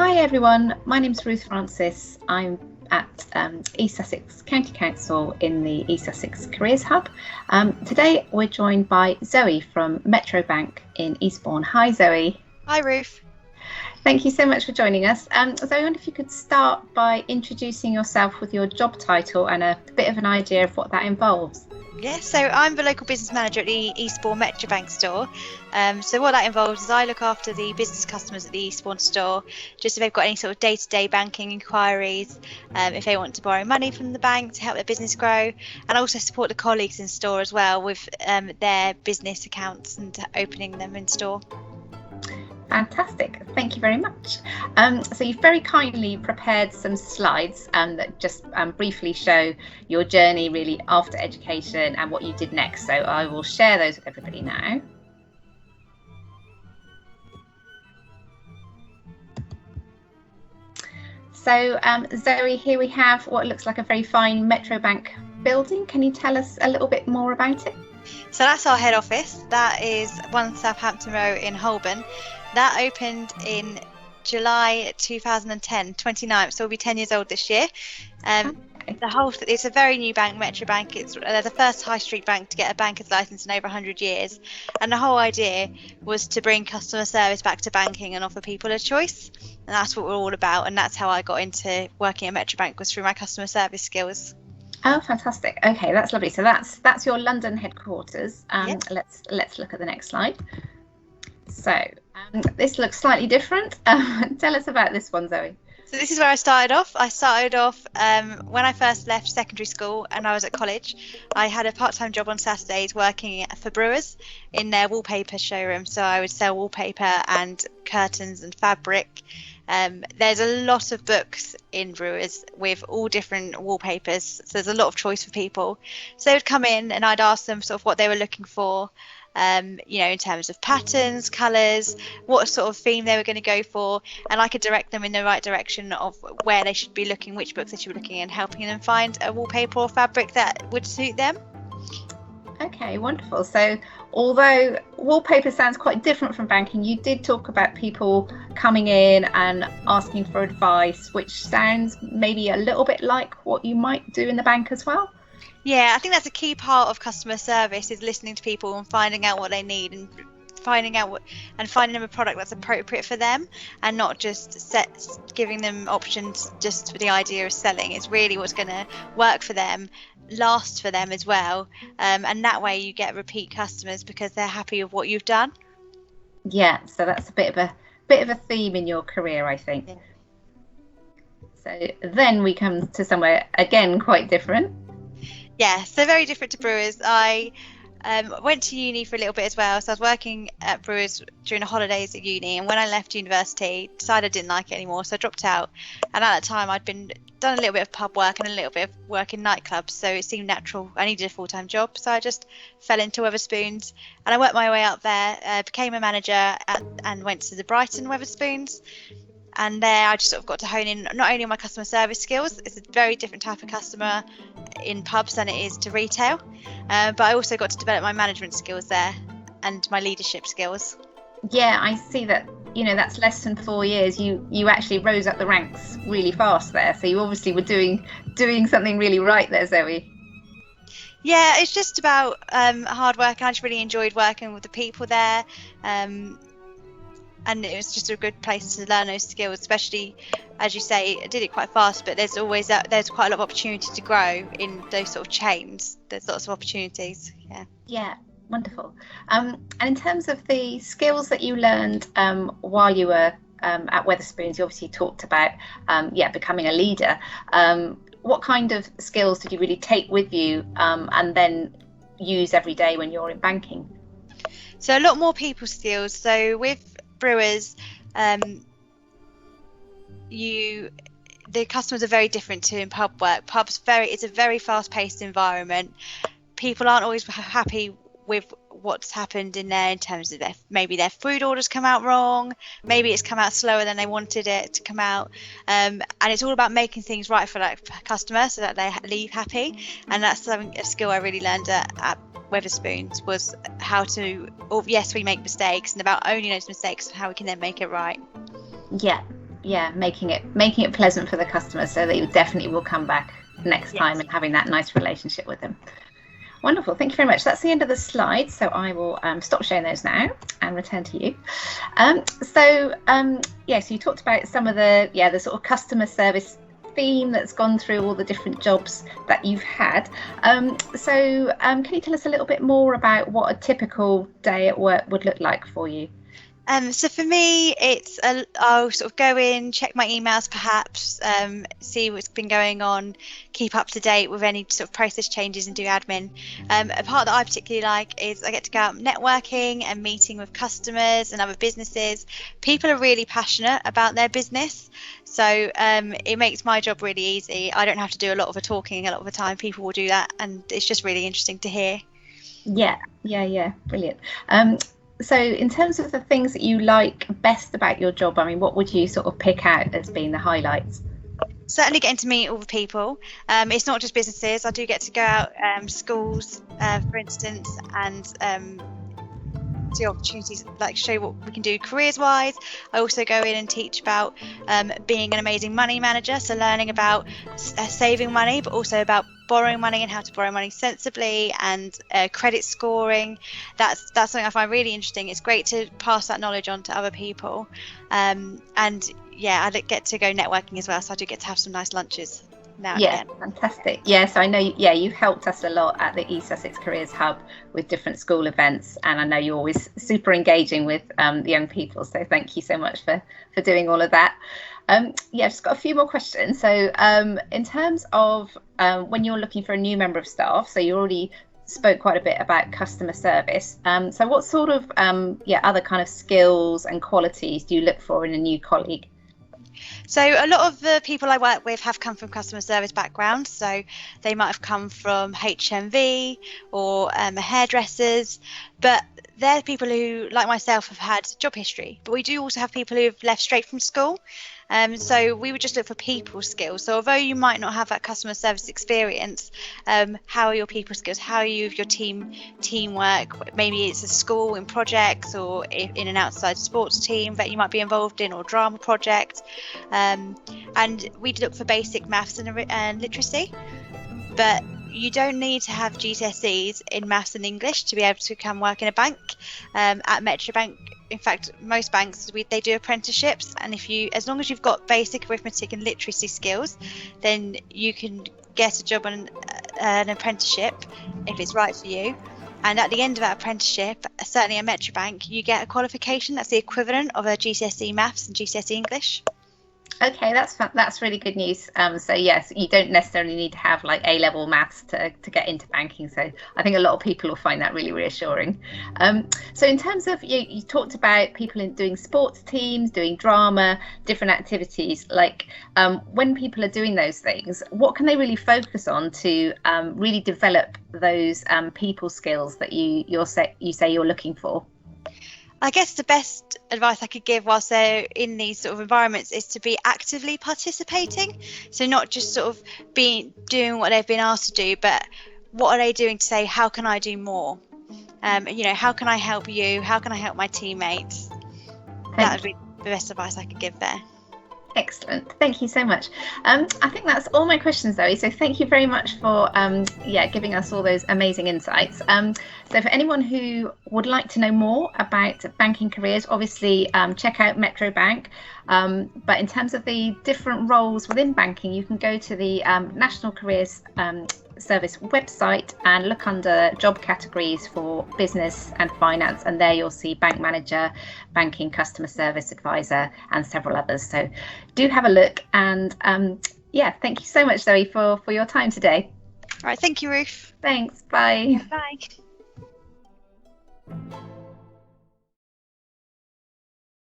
Hi everyone, my name's Ruth Francis. I'm at East Sussex County Council in the East Sussex Careers Hub. Today we're joined by Zoe from Metro Bank in Eastbourne. Hi Zoe. Hi Ruth. Thank you so much for joining us. Zoe, I wonder if you could start by introducing yourself with your job title and a bit of an idea of what that involves. Yes, so I'm the local business manager at the Eastbourne Metro Bank store. So what that involves is I look after the business customers at the Eastbourne store, just if they've got any sort of day-to-day banking inquiries, if they want to borrow money from the bank to help their business grow, and also support the colleagues in store as well with their business accounts and opening them in store. Fantastic, thank you very much. So you've very kindly prepared some slides that just briefly show your journey really after education and what you did next. So I will share those with everybody now. So Zoe, here we have what looks like a very fine Metro Bank building. Can you tell us a little bit more about it? So that's our head office. That is 1 Southampton Row in Holborn. That opened in July 2010, 29th, so we'll be 10 years old this year. It's a very new bank, Metro Bank. They're the first high street bank to get a banker's license in over 100 years. And the whole idea was to bring customer service back to banking and offer people a choice. And that's what we're all about. And that's how I got into working at Metro Bank, was through my customer service skills. Oh, fantastic. Okay, that's lovely. So that's your London headquarters. Yep. Let's look at the next slide. So this looks slightly different. Tell us about this one, Zoe. So this is where I started off. When I first left secondary school and I was at college. I had a part-time job on Saturdays working for Brewers in their wallpaper showroom. So I would sell wallpaper and curtains and fabric. There's a lot of books in Brewers with all different wallpapers, so there's a lot of choice for people. So they would come in and I'd ask them sort of what they were looking for, in terms of patterns, colours, what sort of theme they were going to go for, and I could direct them in the right direction of where they should be looking, which books they should be looking, and helping them find a wallpaper or fabric that would suit them. Okay, wonderful. So although wallpaper sounds quite different from banking, you did talk about people coming in and asking for advice, which sounds maybe a little bit like what you might do in the bank as well. Yeah, I think that's a key part of customer service, is listening to people and finding out what they need and finding them a product that's appropriate for them, and not just giving them options just for the idea of selling. It's really what's going to work for them, last for them as well, and that way you get repeat customers because they're happy with what you've done. Yeah, so that's a bit of a theme in your career, I think. Yeah. So then we come to somewhere again quite different. Yeah, so very different to Brewers. I went to uni for a little bit as well, so I was working at Brewers during the holidays at uni, and when I left university, decided I didn't like it anymore, so I dropped out. And at that time, I'd done a little bit of pub work and a little bit of work in nightclubs, so it seemed natural. I needed a full-time job, so I just fell into Weatherspoons, and I worked my way up there, became a manager and went to the Brighton Weatherspoons. And there I just sort of got to hone in not only on my customer service skills. It's a very different type of customer in pubs than it is to retail, but I also got to develop my management skills there and my leadership skills. Yeah, I see that. That's less than 4 years. You actually rose up the ranks really fast there, so you obviously were doing something really right there, Zoe. Yeah, it's just about hard work, and I just really enjoyed working with the people there. And it was just a good place to learn those skills, especially, as you say, I did it quite fast, but there's quite a lot of opportunity to grow in those sort of chains. There's lots of opportunities. Yeah, wonderful. And in terms of the skills that you learned while you were at Weatherspoons, you obviously talked about becoming a leader. What kind of skills did you really take with you and then use every day when you're in banking? So a lot more people skills. So with Brewers, the customers are very different to in pub work. It's a very fast-paced environment. People aren't always happy with what's happened in there in terms of maybe their food orders come out wrong, maybe it's come out slower than they wanted it to come out, and it's all about making things right for that customer so that they leave happy. And that's a skill I really learned at Weatherspoons, was how to, yes, we make mistakes, and about owning those mistakes and how we can then make it right. Yeah, making it pleasant for the customer so they definitely will come back next time, and having that nice relationship with them. Wonderful, thank you very much. That's the end of the slides, so I will stop showing those now and return to you. So you talked about some of the sort of customer service theme that's gone through all the different jobs that you've had. So can you tell us a little bit more about what a typical day at work would look like for you? So for me, I'll sort of go in, check my emails perhaps, see what's been going on, keep up to date with any sort of process changes and do admin. A part that I particularly like is I get to go out networking and meeting with customers and other businesses. People are really passionate about their business. So it makes my job really easy. I don't have to do a lot of the talking a lot of the time. People will do that, and it's just really interesting to hear. Yeah, brilliant. So in terms of the things that you like best about your job, I mean, what would you sort of pick out as being the highlights? Certainly getting to meet all the people. It's not just businesses. I do get to go out schools, for instance, and see opportunities, like show what we can do careers wise. I also go in and teach about being an amazing money manager, so learning about saving money, but also about borrowing money and how to borrow money sensibly, and credit scoring. That's something I find really interesting. It's great to pass that knowledge on to other people, and I get to go networking as well, so I do get to have some nice lunches now and again. Fantastic. Yes, I know. Yeah, you've helped us a lot at the East Sussex Careers Hub with different school events, and I know you're always super engaging with the young people. So thank you so much for doing all of that. Just got a few more questions. So in terms of when you're looking for a new member of staff, so you already spoke quite a bit about customer service. So what sort of other kind of skills and qualities do you look for in a new colleague? So a lot of the people I work with have come from customer service backgrounds. So they might have come from HMV or hairdressers, but they're people who, like myself, have had job history. But we do also have people who have left straight from school. So we would just look for people skills. So although you might not have that customer service experience, how are your people skills? How are you with your teamwork? Maybe it's a school in projects, or in an outside sports team that you might be involved in, or drama project. And we look for basic maths and literacy. But you don't need to have GCSEs in maths and English to be able to come work in a bank. At Metro Bank, in fact, most banks, they do apprenticeships, and as long as you've got basic arithmetic and literacy skills, then you can get a job on an apprenticeship if it's right for you. And at the end of that apprenticeship, certainly at Metro Bank, you get a qualification that's the equivalent of a GCSE maths and GCSE English. Okay, that's really good news. So yes, you don't necessarily need to have like A-level maths to get into banking. So I think a lot of people will find that really reassuring. So in terms of you talked about people doing sports teams, doing drama, different activities. Like when people are doing those things, what can they really focus on to really develop those people skills that you say you're looking for? I guess the best advice I could give whilst they're in these sort of environments is to be actively participating. So not just sort of doing what they've been asked to do, but what are they doing to say, how can I do more? How can I help you? How can I help my teammates? That would be the best advice I could give there. Excellent. Thank you so much. I think that's all my questions, Zoe. So thank you very much for giving us all those amazing insights. So for anyone who would like to know more about banking careers, obviously check out Metro Bank. But in terms of the different roles within banking, you can go to the National Careers Service website and look under job categories for business and finance, and there you'll see bank manager, banking customer service advisor, and several others. So do have a look, and thank you so much, Zoe, for your time today. All right, thank you, Ruth. Thanks. Bye. Bye.